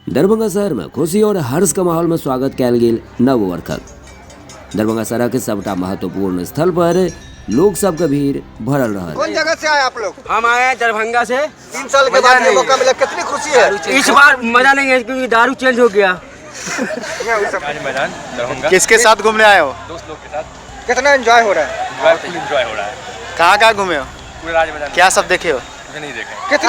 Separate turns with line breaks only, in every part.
दरभंगा शहर में खुशी और हर्ष के माहौल में स्वागत कयल गेल नव वर्षक। दरभंगा शहर के सबटा महत्वपूर्ण स्थल पर लोग सब के भीड़ भरल रहा।
कौन जगह से आए आप लोग?
हम आए हैं दरभंगा से।
3 साल के बाद ये मौका मिला, कितनी खुशी है?
इस बार मजा नहीं है क्योंकि दारू चेंज हो गया।
मैदान दरभंगा
किसके साथ घूमने आए हो?
दोस्त लोग के साथ
कितना एंजॉय हो रहा है?
बहुत एंजॉय हो रहा है।
कहाँ घूमे हो?
पूरे राज मैदान
क्या सब देखे हो?
मुझे नहीं देखा।
कितनी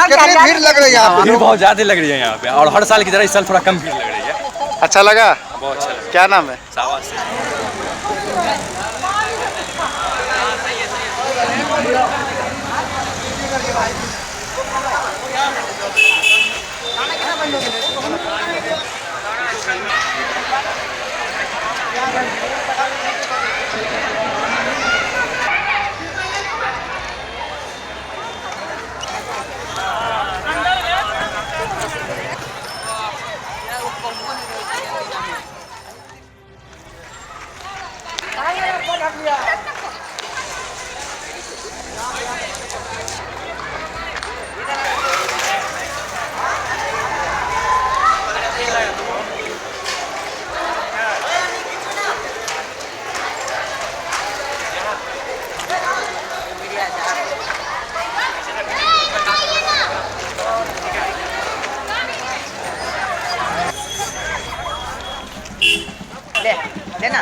कितनी
भीड़ लग रही है यहाँ
भीड़
पे?
बहुत ज्यादा लग रही है यहाँ पे और हर साल की तरह इस साल थोड़ा कम भीड़ लग रही है।
अच्छा लगा?
बहुत अच्छा लगा।
क्या नाम है?
शाबाश से
लेना